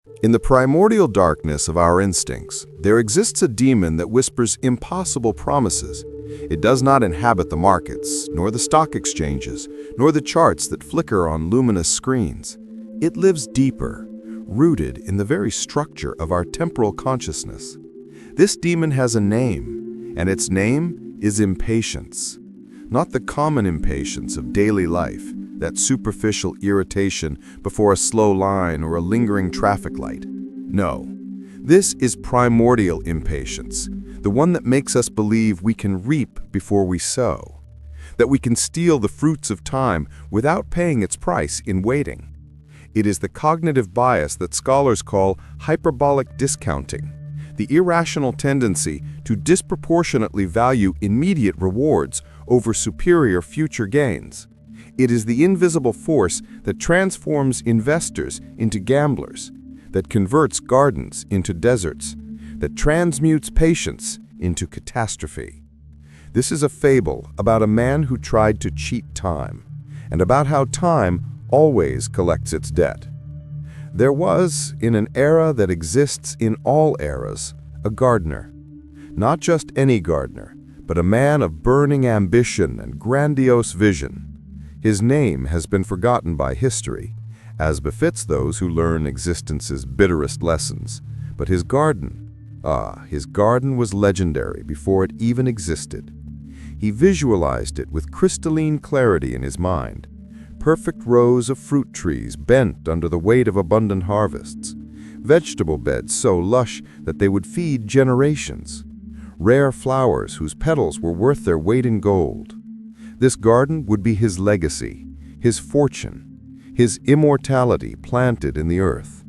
In the primordial darkness of our instincts, there exists a demon that whispers impossible promises. It does not inhabit the markets, nor the stock exchanges, nor the charts that flicker on luminous screens. It lives deeper, rooted in the very structure of our temporal consciousness. This demon has a name, and its name is impatience. Not the common impatience of daily life, that superficial irritation before a slow line or a lingering traffic light. No, this is primordial impatience, the one that makes us believe we can reap before we sow, that we can steal the fruits of time without paying its price in waiting. It is the cognitive bias that scholars call hyperbolic discounting, the irrational tendency to disproportionately value immediate rewards over superior future gains. It is the invisible force that transforms investors into gamblers, that converts gardens into deserts, that transmutes patience into catastrophe. This is a fable about a man who tried to cheat time, and about how time always collects its debt. There was, in an era that exists in all eras, a gardener. Not just any gardener, but a man of burning ambition and grandiose vision. His name has been forgotten by history, as befits those who learn existence's bitterest lessons. But his garden was legendary before it even existed. He visualized it with crystalline clarity in his mind. Perfect rows of fruit trees bent under the weight of abundant harvests. Vegetable beds so lush that they would feed generations. Rare flowers whose petals were worth their weight in gold. This garden would be his legacy, his fortune, his immortality planted in the earth.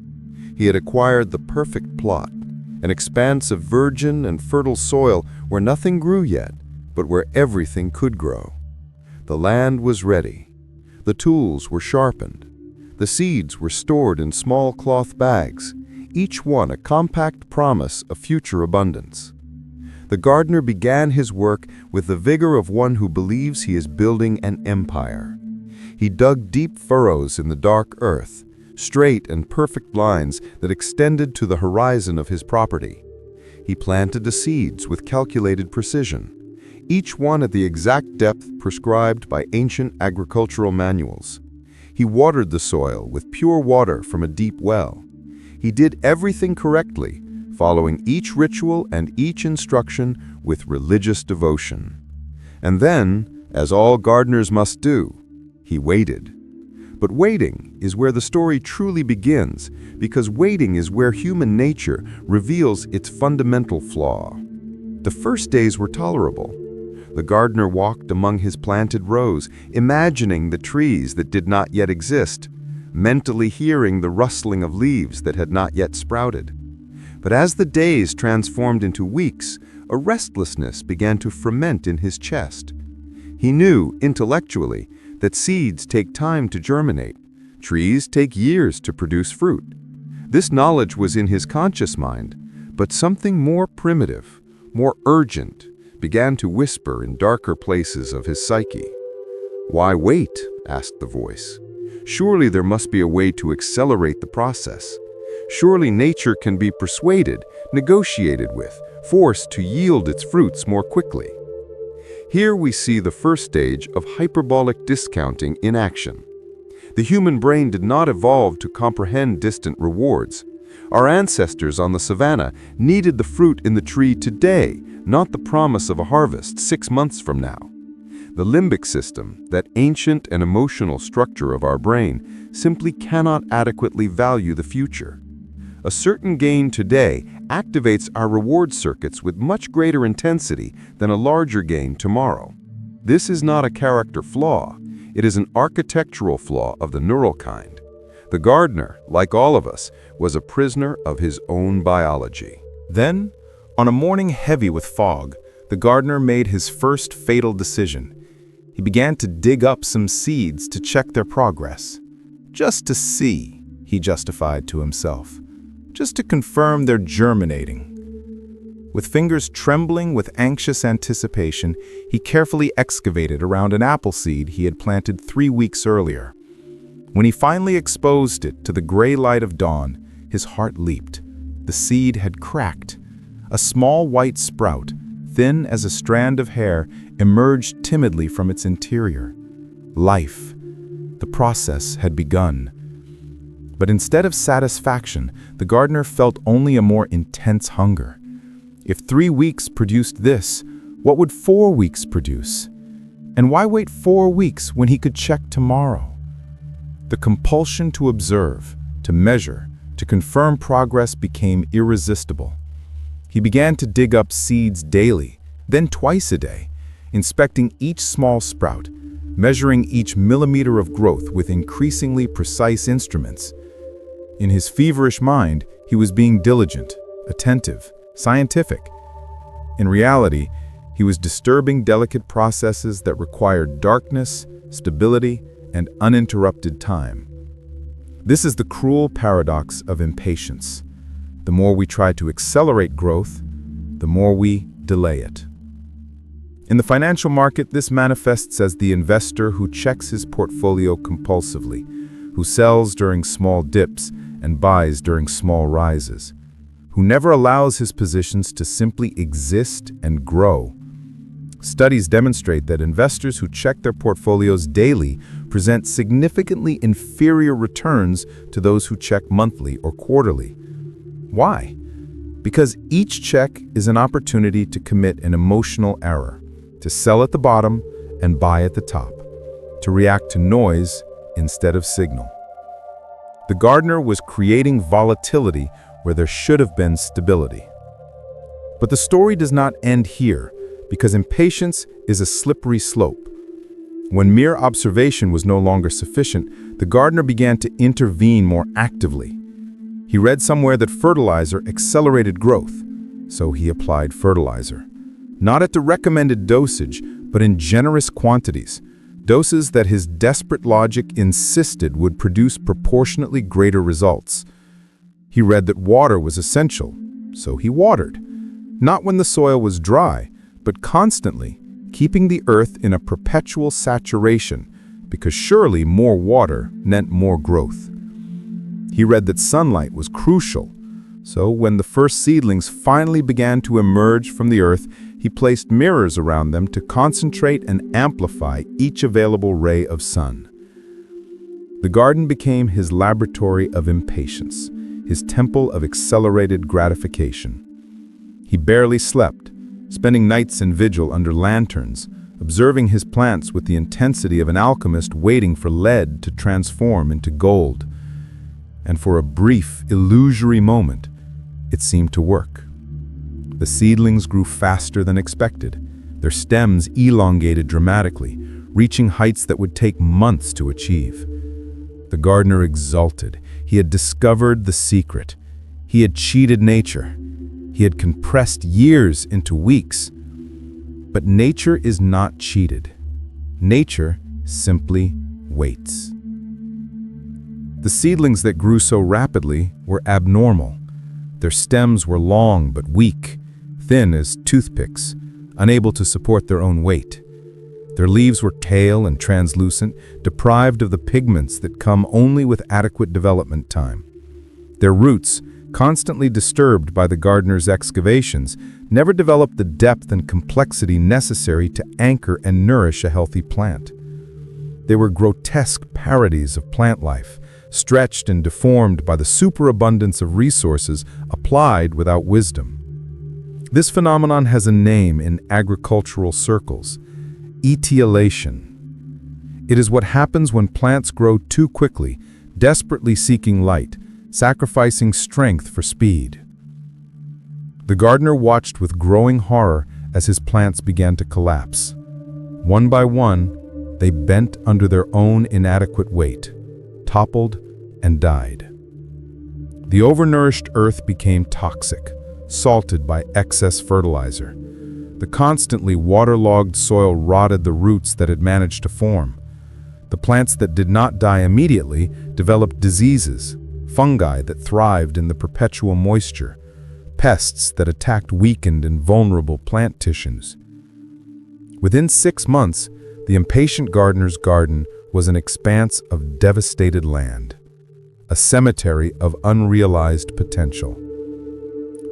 He had acquired the perfect plot, an expanse of virgin and fertile soil where nothing grew yet, but where everything could grow. The land was ready. The tools were sharpened. The seeds were stored in small cloth bags, each one a compact promise of future abundance. The gardener began his work with the vigor of one who believes he is building an empire. He dug deep furrows in the dark earth, straight and perfect lines that extended to the horizon of his property. He planted the seeds with calculated precision, each one at the exact depth prescribed by ancient agricultural manuals. He watered the soil with pure water from a deep well. He did everything correctly, following each ritual and each instruction with religious devotion. And then, as all gardeners must do, he waited. But waiting is where the story truly begins, because waiting is where human nature reveals its fundamental flaw. The first days were tolerable. The gardener walked among his planted rows, imagining the trees that did not yet exist, mentally hearing the rustling of leaves that had not yet sprouted. But as the days transformed into weeks, a restlessness began to ferment in his chest. He knew, intellectually, that seeds take time to germinate. Trees take years to produce fruit. This knowledge was in his conscious mind, but something more primitive, more urgent, began to whisper in darker places of his psyche. "Why wait?" asked the voice. "Surely there must be a way to accelerate the process. Surely nature can be persuaded, negotiated with, forced to yield its fruits more quickly." Here we see the first stage of hyperbolic discounting in action. The human brain did not evolve to comprehend distant rewards. Our ancestors on the savannah needed the fruit in the tree today, not the promise of a harvest 6 months from now. The limbic system, that ancient and emotional structure of our brain, simply cannot adequately value the future. A certain gain today activates our reward circuits with much greater intensity than a larger gain tomorrow. This is not a character flaw. It is an architectural flaw of the neural kind. The gardener, like all of us, was a prisoner of his own biology. Then, on a morning heavy with fog, the gardener made his first fatal decision. He began to dig up some seeds to check their progress. Just to see, he justified to himself. Just to confirm they're germinating. With fingers trembling with anxious anticipation, he carefully excavated around an apple seed he had planted 3 weeks earlier. When he finally exposed it to the gray light of dawn, his heart leaped. The seed had cracked. A small white sprout, thin as a strand of hair, emerged timidly from its interior. Life. The process had begun. But instead of satisfaction, the gardener felt only a more intense hunger. If 3 weeks produced this, what would 4 weeks produce? And why wait 4 weeks when he could check tomorrow? The compulsion to observe, to measure, to confirm progress became irresistible. He began to dig up seeds daily, then twice a day, inspecting each small sprout, measuring each millimeter of growth with increasingly precise instruments. In his feverish mind, he was being diligent, attentive, scientific. In reality, he was disturbing delicate processes that required darkness, stability, and uninterrupted time. This is the cruel paradox of impatience. The more we try to accelerate growth, the more we delay it. In the financial market, this manifests as the investor who checks his portfolio compulsively, who sells during small dips and buys during small rises, who never allows his positions to simply exist and grow. Studies demonstrate that investors who check their portfolios daily present significantly inferior returns to those who check monthly or quarterly. Why? Because each check is an opportunity to commit an emotional error, to sell at the bottom and buy at the top, to react to noise instead of signal. The gardener was creating volatility where there should have been stability. But the story does not end here, because impatience is a slippery slope. When mere observation was no longer sufficient, the gardener began to intervene more actively. He read somewhere that fertilizer accelerated growth, so he applied fertilizer. Not at the recommended dosage, but in generous quantities, doses that his desperate logic insisted would produce proportionately greater results. He read that water was essential, so he watered. Not when the soil was dry, but constantly, keeping the earth in a perpetual saturation, because surely more water meant more growth. He read that sunlight was crucial, so when the first seedlings finally began to emerge from the earth, he placed mirrors around them to concentrate and amplify each available ray of sun. The garden became his laboratory of impatience, his temple of accelerated gratification. He barely slept, spending nights in vigil under lanterns, observing his plants with the intensity of an alchemist waiting for lead to transform into gold. And for a brief, illusory moment, it seemed to work. The seedlings grew faster than expected. Their stems elongated dramatically, reaching heights that would take months to achieve. The gardener exulted. He had discovered the secret. He had cheated nature. He had compressed years into weeks. But nature is not cheated. Nature simply waits. The seedlings that grew so rapidly were abnormal. Their stems were long but weak, thin as toothpicks, unable to support their own weight. Their leaves were pale and translucent, deprived of the pigments that come only with adequate development time. Their roots, constantly disturbed by the gardener's excavations, never developed the depth and complexity necessary to anchor and nourish a healthy plant. They were grotesque parodies of plant life, stretched and deformed by the superabundance of resources applied without wisdom. This phenomenon has a name in agricultural circles: etiolation. It is what happens when plants grow too quickly, desperately seeking light, sacrificing strength for speed. The gardener watched with growing horror as his plants began to collapse. One by one, they bent under their own inadequate weight, toppled, and died. The overnourished earth became toxic, salted by excess fertilizer. The constantly waterlogged soil rotted the roots that had managed to form. The plants that did not die immediately developed diseases, fungi that thrived in the perpetual moisture, pests that attacked weakened and vulnerable plant tissues. Within 6 months, the impatient gardener's garden was an expanse of devastated land, a cemetery of unrealized potential.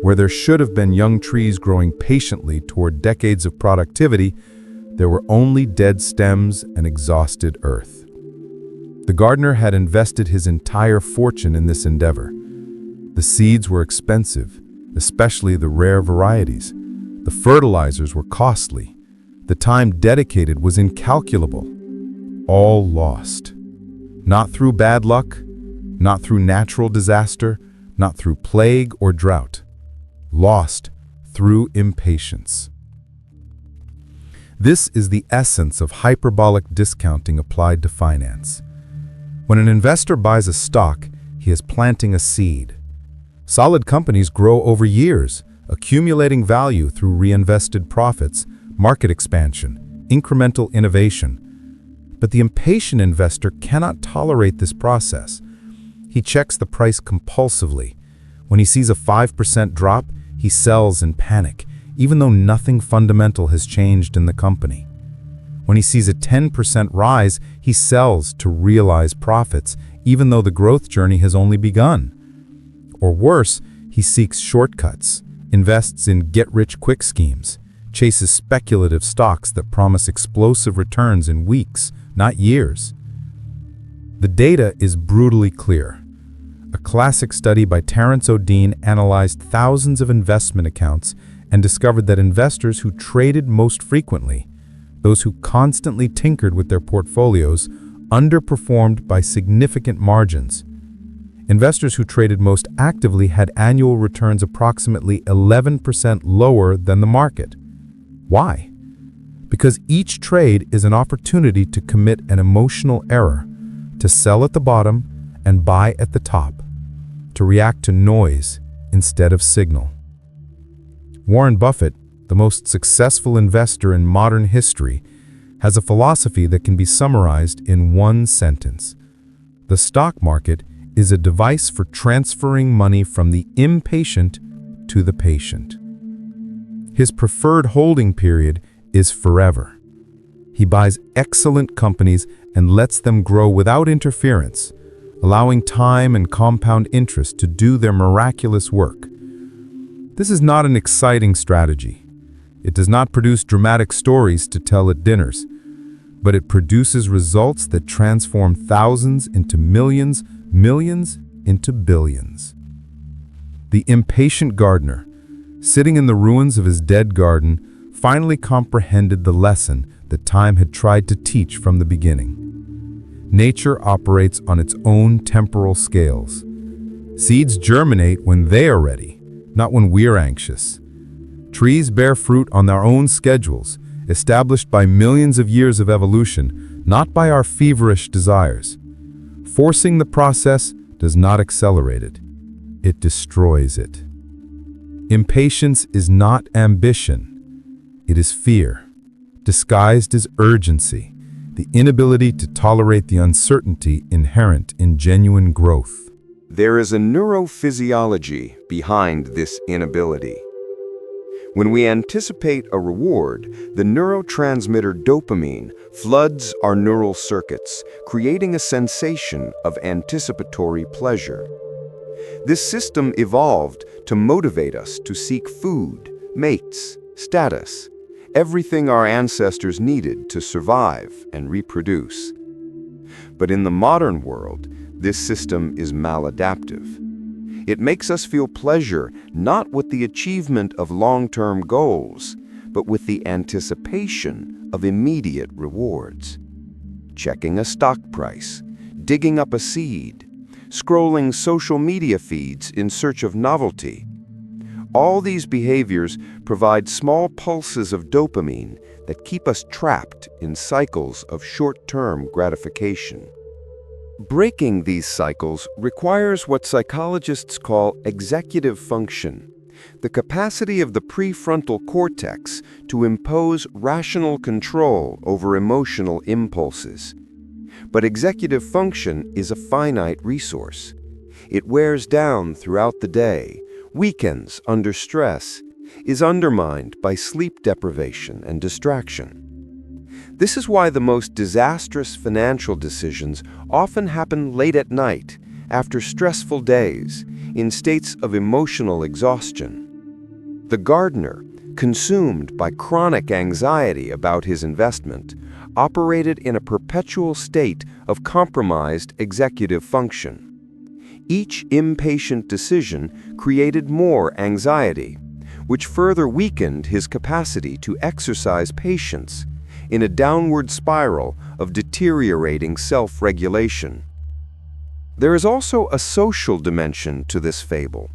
Where there should have been young trees growing patiently toward decades of productivity, there were only dead stems and exhausted earth. The gardener had invested his entire fortune in this endeavor. The seeds were expensive, especially the rare varieties. The fertilizers were costly. The time dedicated was incalculable. All lost. Not through bad luck, not through natural disaster, not through plague or drought. Lost through impatience. This is the essence of hyperbolic discounting applied to finance. When an investor buys a stock, he is planting a seed. Solid companies grow over years, accumulating value through reinvested profits, market expansion, incremental innovation. But the impatient investor cannot tolerate this process. He checks the price compulsively. When he sees a 5% drop, he sells in panic, even though nothing fundamental has changed in the company. When he sees a 10% rise, he sells to realize profits, even though the growth journey has only begun. Or worse, he seeks shortcuts, invests in get-rich-quick schemes, chases speculative stocks that promise explosive returns in weeks, not years. The data is brutally clear. A classic study by Terence O'Dean analyzed thousands of investment accounts and discovered that investors who traded most frequently, those who constantly tinkered with their portfolios, underperformed by significant margins. Investors who traded most actively had annual returns approximately 11% lower than the market. Why? Because each trade is an opportunity to commit an emotional error, to sell at the bottom and buy at the top, to react to noise instead of signal. Warren Buffett, the most successful investor in modern history, has a philosophy that can be summarized in one sentence. The stock market is a device for transferring money from the impatient to the patient. His preferred holding period is forever. He buys excellent companies and lets them grow without interference, allowing time and compound interest to do their miraculous work. This is not an exciting strategy. It does not produce dramatic stories to tell at dinners, but it produces results that transform thousands into millions, millions into billions. The impatient gardener, sitting in the ruins of his dead garden, finally comprehended the lesson that time had tried to teach from the beginning. Nature operates on its own temporal scales. Seeds germinate when they are ready, not when we're anxious. Trees bear fruit on their own schedules, established by millions of years of evolution, not by our feverish desires. Forcing the process does not accelerate it. It destroys it. Impatience is not ambition. It is fear, disguised as urgency, the inability to tolerate the uncertainty inherent in genuine growth. There is a neurophysiology behind this inability. When we anticipate a reward, the neurotransmitter dopamine floods our neural circuits, creating a sensation of anticipatory pleasure. This system evolved to motivate us to seek food, mates, status, everything our ancestors needed to survive and reproduce. But in the modern world, this system is maladaptive. It makes us feel pleasure not with the achievement of long-term goals, but with the anticipation of immediate rewards. Checking a stock price, digging up a seed, scrolling social media feeds in search of novelty. All these behaviors provide small pulses of dopamine that keep us trapped in cycles of short-term gratification. Breaking these cycles requires what psychologists call executive function, the capacity of the prefrontal cortex to impose rational control over emotional impulses. But executive function is a finite resource. It wears down throughout the day, weakens under stress, is undermined by sleep deprivation and distraction. This is why the most disastrous financial decisions often happen late at night, after stressful days, in states of emotional exhaustion. The gardener, consumed by chronic anxiety about his investment, operated in a perpetual state of compromised executive function. Each impatient decision created more anxiety, which further weakened his capacity to exercise patience in a downward spiral of deteriorating self-regulation. There is also a social dimension to this fable.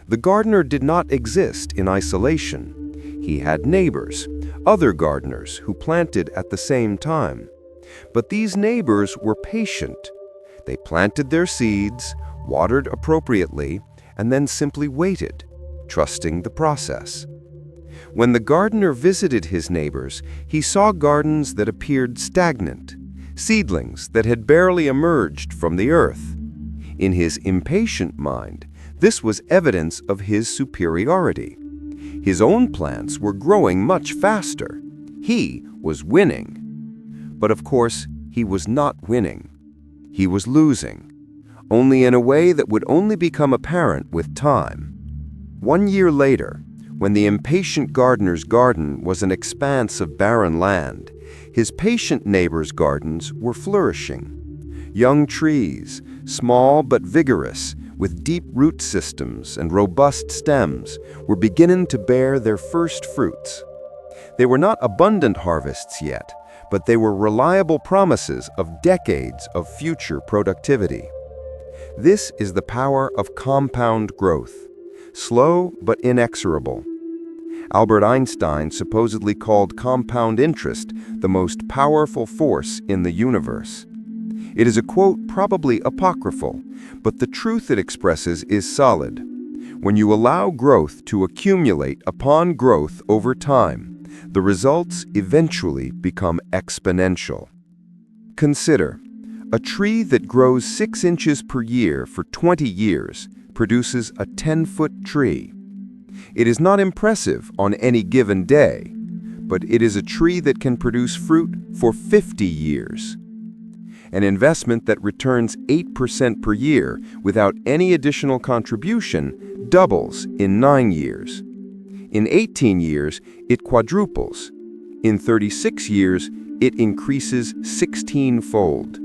The gardener did not exist in isolation. He had neighbors, other gardeners who planted at the same time. But these neighbors were patient. They planted their seeds, watered appropriately, and then simply waited, trusting the process. When the gardener visited his neighbors, he saw gardens that appeared stagnant, seedlings that had barely emerged from the earth. In his impatient mind, this was evidence of his superiority. His own plants were growing much faster. He was winning. But of course, he was not winning. He was losing, only in a way that would only become apparent with time. 1 year later, when the impatient gardener's garden was an expanse of barren land, his patient neighbor's gardens were flourishing. Young trees, small but vigorous, with deep root systems and robust stems, were beginning to bear their first fruits. They were not abundant harvests yet, but they were reliable promises of decades of future productivity. This is the power of compound growth, slow but inexorable. Albert Einstein supposedly called compound interest the most powerful force in the universe. It is a quote probably apocryphal, but the truth it expresses is solid. When you allow growth to accumulate upon growth over time, the results eventually become exponential. Consider, a tree that grows 6 inches per year for 20 years produces a 10-foot tree. It is not impressive on any given day, but it is a tree that can produce fruit for 50 years. An investment that returns 8% per year without any additional contribution doubles in 9 years. In 18 years, it quadruples. In 36 years, it increases 16-fold.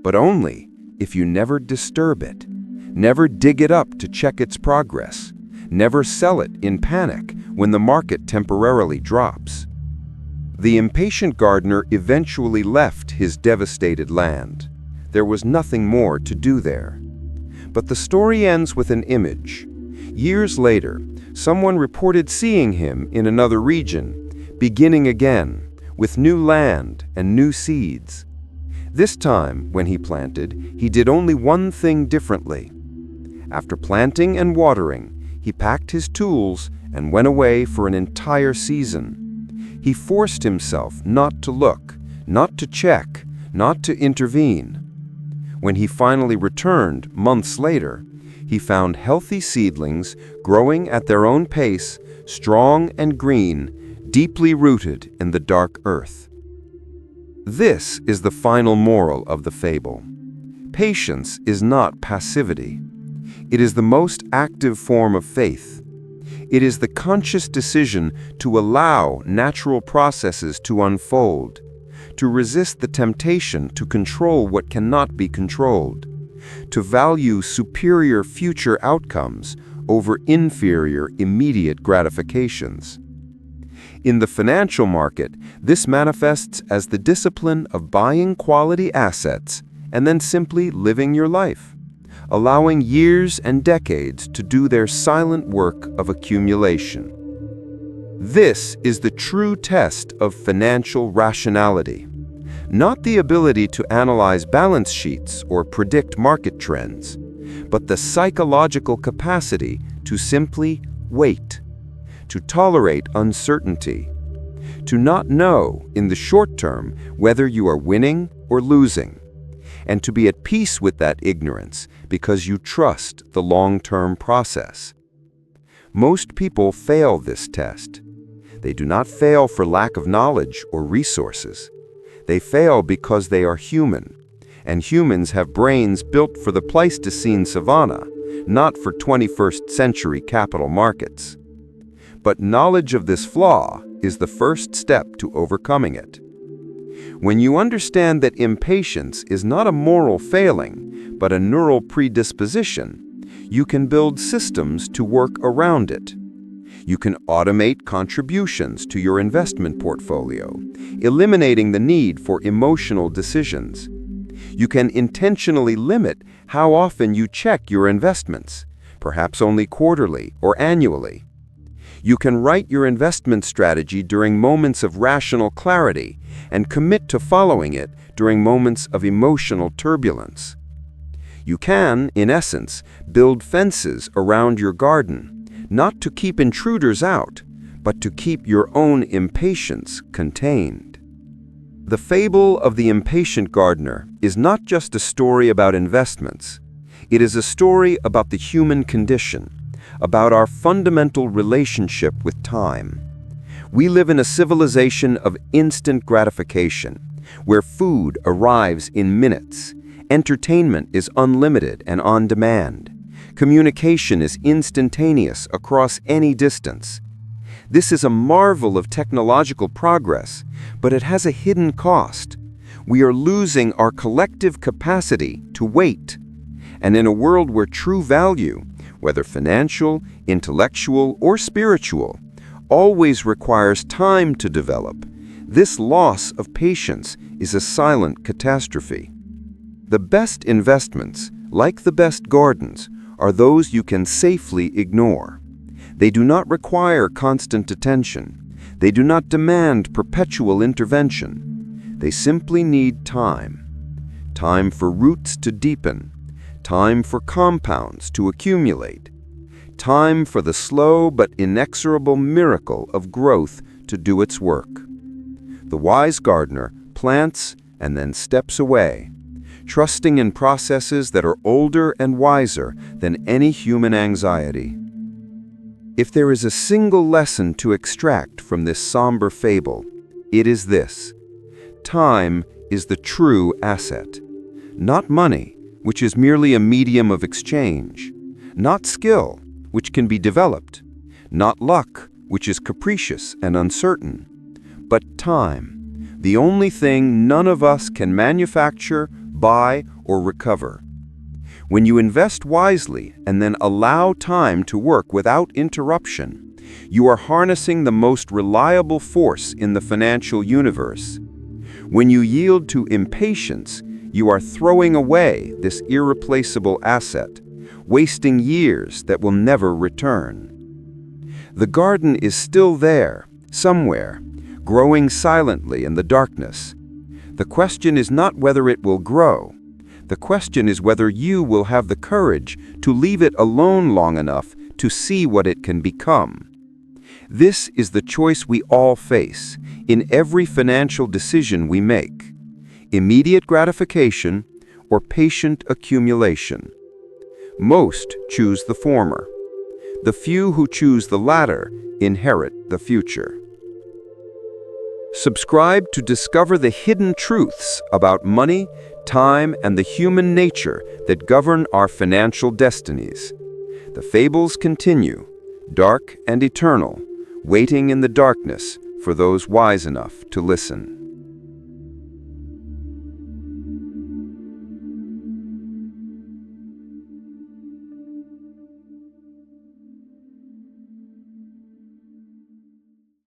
But only if you never disturb it, never dig it up to check its progress, never sell it in panic when the market temporarily drops. The impatient gardener eventually left his devastated land. There was nothing more to do there. But the story ends with an image. Years later, someone reported seeing him in another region, beginning again, with new land and new seeds. This time, when he planted, he did only one thing differently. After planting and watering, he packed his tools and went away for an entire season. He forced himself not to look, not to check, not to intervene. When he finally returned months later, he found healthy seedlings growing at their own pace, strong and green, deeply rooted in the dark earth. This is the final moral of the fable. Patience is not passivity. It is the most active form of faith. It is the conscious decision to allow natural processes to unfold, to resist the temptation to control what cannot be controlled, to value superior future outcomes over inferior immediate gratifications. In the financial market, this manifests as the discipline of buying quality assets and then simply living your life, allowing years and decades to do their silent work of accumulation. This is the true test of financial rationality, not the ability to analyze balance sheets or predict market trends, but the psychological capacity to simply wait, to tolerate uncertainty, to not know in the short term whether you are winning or losing, and to be at peace with that ignorance because you trust the long-term process. Most people fail this test. They do not fail for lack of knowledge or resources. They fail because they are human, and humans have brains built for the Pleistocene savanna, not for 21st century capital markets. But knowledge of this flaw is the first step to overcoming it. When you understand that impatience is not a moral failing, but a neural predisposition, you can build systems to work around it. You can automate contributions to your investment portfolio, eliminating the need for emotional decisions. You can intentionally limit how often you check your investments, perhaps only quarterly or annually. You can write your investment strategy during moments of rational clarity and commit to following it during moments of emotional turbulence. You can, in essence, build fences around your garden, not to keep intruders out, but to keep your own impatience contained. The fable of the impatient gardener is not just a story about investments. It is a story about the human condition, about our fundamental relationship with time. We live in a civilization of instant gratification, where food arrives in minutes, entertainment is unlimited and on demand, communication is instantaneous across any distance. This is a marvel of technological progress, but it has a hidden cost. We are losing our collective capacity to wait. And in a world where true value, whether financial, intellectual, or spiritual, always requires time to develop, this loss of patience is a silent catastrophe. The best investments, like the best gardens, are those you can safely ignore. They do not require constant attention. They do not demand perpetual intervention. They simply need time. Time for roots to deepen. Time for compounds to accumulate. Time for the slow but inexorable miracle of growth to do its work. The wise gardener plants and then steps away, trusting in processes that are older and wiser than any human anxiety. If there is a single lesson to extract from this somber fable, it is this: time is the true asset. Not money, which is merely a medium of exchange. Not skill, which can be developed. Not luck, which is capricious and uncertain. But time, the only thing none of us can manufacture, buy, or recover. When you invest wisely and then allow time to work without interruption, you are harnessing the most reliable force in the financial universe. When you yield to impatience, you are throwing away this irreplaceable asset, wasting years that will never return. The garden is still there, somewhere, growing silently in the darkness. The question is not whether it will grow. The question is whether you will have the courage to leave it alone long enough to see what it can become. This is the choice we all face in every financial decision we make: immediate gratification or patient accumulation. Most choose the former. The few who choose the latter inherit the future. Subscribe to discover the hidden truths about money, time, and the human nature that govern our financial destinies. The fables continue, dark and eternal, waiting in the darkness for those wise enough to listen.